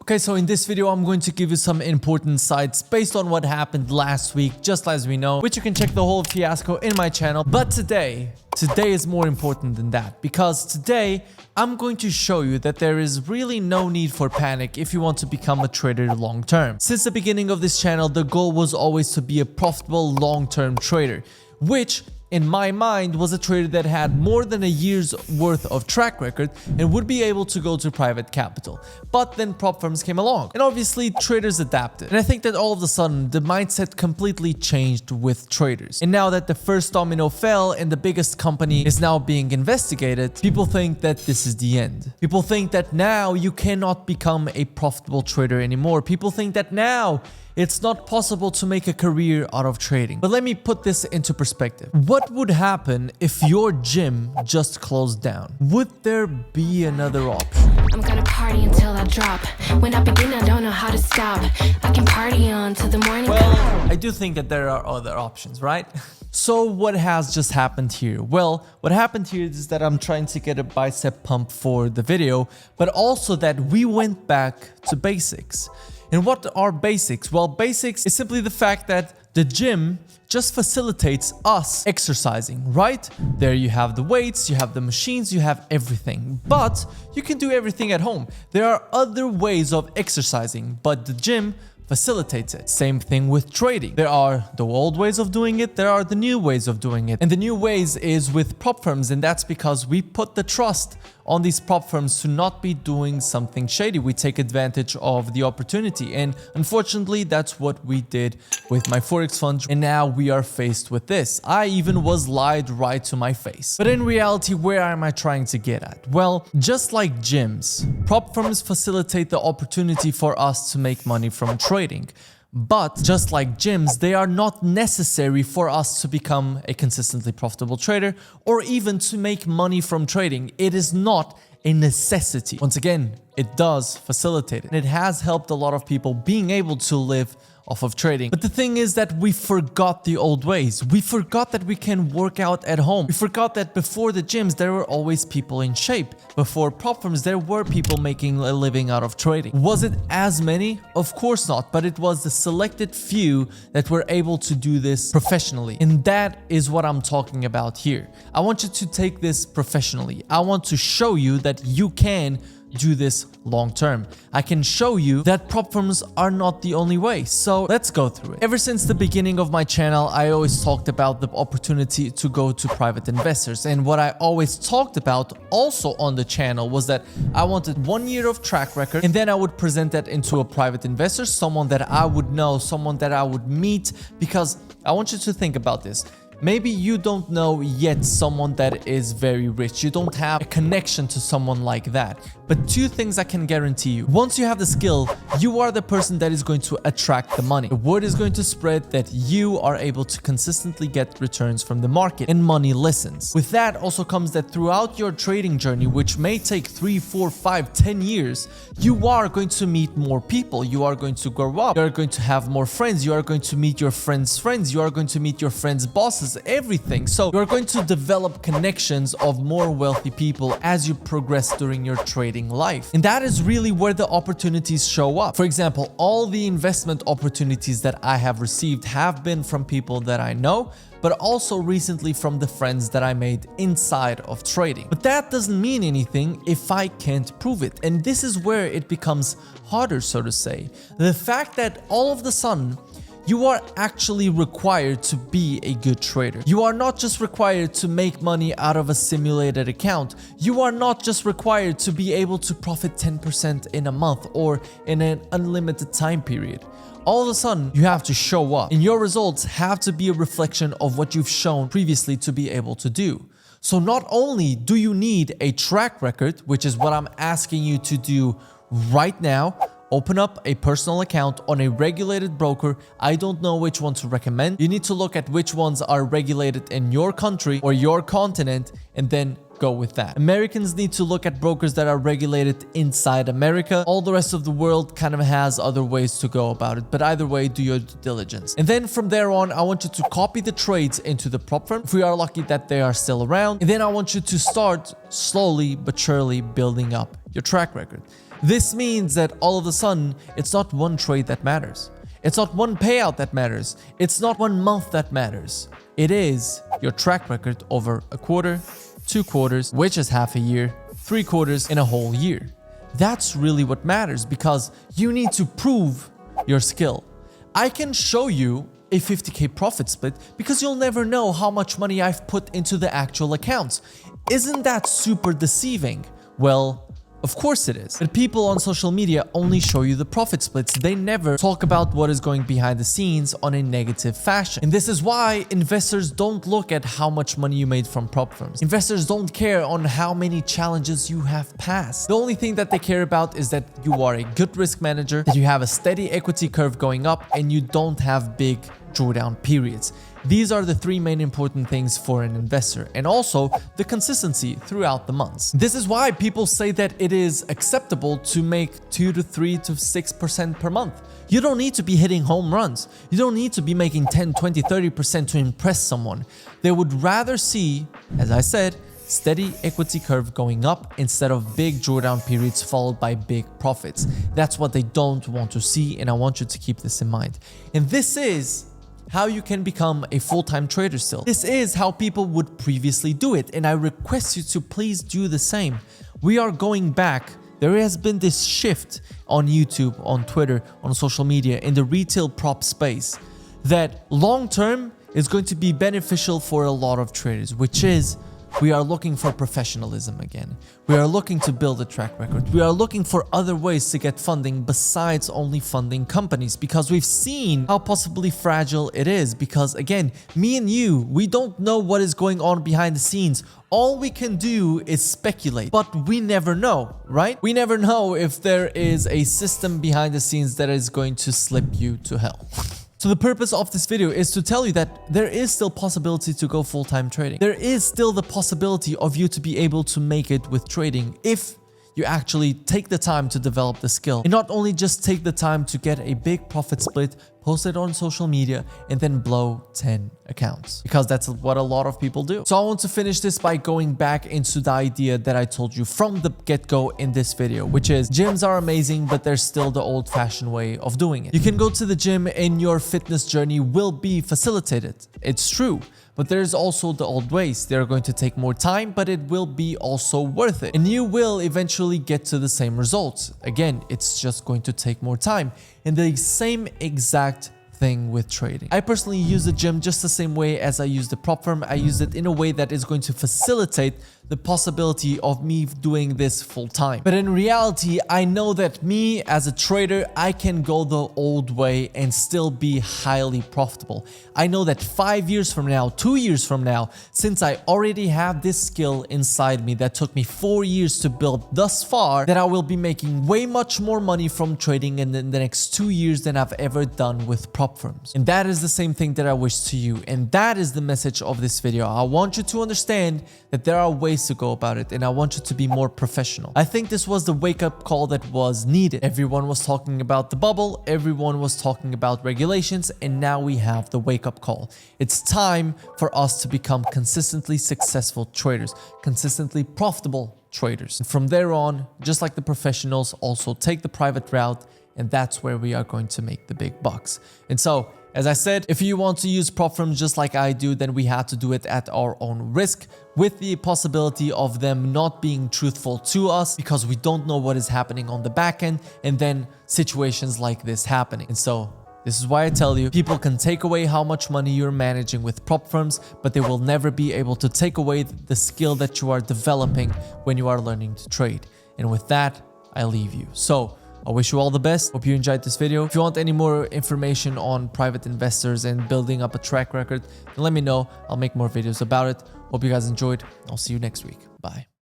Okay, so in this video, I'm going to give you some important insights based on what happened last week, just as we know, which you can check the whole fiasco in my channel. But today is more important than that, because today I'm going to show you that there is really no need for panic if you want to become a trader long term. Since the beginning of this channel, the goal was always to be a profitable long-term trader, which in my mind was a trader that had more than a year's worth of track record and would be able to go to private capital. But then prop firms came along and obviously traders adapted. And I think that all of a sudden the mindset completely changed with traders. And now that the first domino fell and the biggest company is now being investigated, people think that this is the end. People think that now you cannot become a profitable trader anymore. People think that now it's not possible to make a career out of trading. But let me put this into perspective. What would happen if your gym just closed down? Would there be another option? I'm gonna party until I drop. When I begin, I don't know how to stop. I can party on till the morning Well, I do think that there are other options, right? So what has just happened here? Well, what happened here is that I'm trying to get a bicep pump for the video, but also that we went back to basics. And what are basics? Well, basics is simply the fact that the gym just facilitates us exercising, right? There you have the weights, you have the machines, you have everything. But you can do everything at home. There are other ways of exercising, but the gym facilitates it. Same thing with trading. There are the old ways of doing it, there are the new ways of doing it. And the new ways is with prop firms, and that's because we put the trust on these prop firms to not be doing something shady. We take advantage of the opportunity, and unfortunately that's what we did with my Forex fund, and now we are faced with this. I even was lied right to my face. But in reality, where am I trying to get at? Well, just like gyms, prop firms facilitate the opportunity for us to make money from trading. But just like gyms, they are not necessary for us to become a consistently profitable trader or even to make money from trading. It is not a necessity. Once again, it does facilitate it. And it has helped a lot of people being able to live off of trading. But the thing is that we forgot the old ways. We forgot that we can work out at home. We forgot that before the gyms, there were always people in shape. Before prop firms, there were people making a living out of trading. Was it as many? Of course not, but it was the selected few that were able to do this professionally. And that is what I'm talking about here. I want you to take this professionally. I want to show you that you can do this long term. I can show you that prop firms are not the only way. So let's go through it. Ever since the beginning of my channel, I always talked about the opportunity to go to private investors. And what I always talked about also on the channel was that I wanted 1 year of track record, and then I would present that into a private investor, someone that I would know, someone that I would meet, because I want you to think about this. Maybe you don't know yet someone that is very rich. You don't have a connection to someone like that. But two things I can guarantee you. Once you have the skill, you are the person that is going to attract the money. The word is going to spread that you are able to consistently get returns from the market, and money listens. With that also comes that throughout your trading journey, which may take 3, 4, 5, 10 years, you are going to meet more people. You are going to grow up. You are going to have more friends. You are going to meet your friends' friends. You are going to meet your friends' bosses. Everything. So you're going to develop connections of more wealthy people as you progress during your trading life. And that is really where the opportunities show up. For example, all the investment opportunities that I have received have been from people that I know, but also recently from the friends that I made inside of trading. But that doesn't mean anything if I can't prove it. And this is where it becomes harder, so to say. The fact that all of the sudden, you are actually required to be a good trader. You are not just required to make money out of a simulated account. You are not just required to be able to profit 10% in a month or in an unlimited time period. All of a sudden, you have to show up, and your results have to be a reflection of what you've shown previously to be able to do. So not only do you need a track record, which is what I'm asking you to do right now, open up a personal account on a regulated broker. I don't know which one to recommend. You need to look at which ones are regulated in your country or your continent, and then go with that. Americans need to look at brokers that are regulated inside America. All the rest of the world kind of has other ways to go about it, but either way, do your due diligence. And then from there on, I want you to copy the trades into the prop firm if we are lucky that they are still around. And then I want you to start slowly but surely building up your track record. This means that all of a sudden, it's not one trade that matters. It's not one payout that matters. It's not 1 month that matters. It is your track record over a quarter, 2 quarters, which is half a year, 3 quarters in a whole year. That's really what matters because you need to prove your skill. I can show you a 50K profit split because you'll never know how much money I've put into the actual accounts. Isn't that super deceiving? Well, of course it is. But people on social media only show you the profit splits. They never talk about what is going behind the scenes on a negative fashion. And this is why investors don't look at how much money you made from prop firms. Investors don't care on how many challenges you have passed. The only thing that they care about is that you are a good risk manager, that you have a steady equity curve going up, and you don't have big drawdown periods. These are the 3 main important things for an investor, and also the consistency throughout the months. This is why people say that it is acceptable to make 2 to 3 to 6% per month. You don't need to be hitting home runs. You don't need to be making 10, 20, 30% to impress someone. They would rather see, as I said, steady equity curve going up instead of big drawdown periods followed by big profits. That's what they don't want to see, and I want you to keep this in mind. And this is how you can become a full-time trader still. This is how people would previously do it, and I request you to please do the same. We are going back. There has been this shift on YouTube, on Twitter, on social media, in the retail prop space that long-term is going to be beneficial for a lot of traders, which is we are looking for professionalism again. We are looking to build a track record. We are looking for other ways to get funding besides only funding companies, because we've seen how possibly fragile it is. Because again, me and you, we don't know what is going on behind the scenes. All we can do is speculate, but we never know, right? We never know if there is a system behind the scenes that is going to slip you to hell. So the purpose of this video is to tell you that there is still possibility to go full-time trading. There is still the possibility of you to be able to make it with trading if you actually take the time to develop the skill, and not only just take the time to get a big profit split, post it on social media, and then blow 10 accounts, because that's what a lot of people do. So I want to finish this by going back into the idea that I told you from the get-go in this video, which is gyms are amazing, but there's still the old-fashioned way of doing it. You can go to the gym and your fitness journey will be facilitated. It's true. But there's also the old ways. They're going to take more time, but it will be also worth it. And you will eventually get to the same results. Again, it's just going to take more time. And the same exact thing with trading. I personally use the gym just the same way as I use the prop firm. I use it in a way that is going to facilitate the possibility of me doing this full time. But in reality, I know that me as a trader, I can go the old way and still be highly profitable. I know that 5 years from now, 2 years from now, since I already have this skill inside me that took me 4 years to build thus far, that I will be making way much more money from trading in the next 2 years than I've ever done with prop firms. And that is the same thing that I wish to you. And that is the message of this video. I want you to understand that there are ways to go about it, and I want you to be more professional. I think this was the wake-up call that was needed. Everyone was talking about the bubble, everyone was talking about regulations, and now we have the wake-up call. It's time for us to become consistently successful traders, consistently profitable traders. And from there on, just like the professionals, also take the private route, and that's where we are going to make the big bucks. And so, as I said, if you want to use prop firms just like I do, then we have to do it at our own risk, with the possibility of them not being truthful to us because we don't know what is happening on the back end, and then situations like this happening. And so this is why I tell you, people can take away how much money you're managing with prop firms, but they will never be able to take away the skill that you are developing when you are learning to trade. And with that, I leave you. So I wish you all the best. Hope you enjoyed this video. If you want any more information on private investors and building up a track record, then let me know. I'll make more videos about it. Hope you guys enjoyed. I'll see you next week. Bye.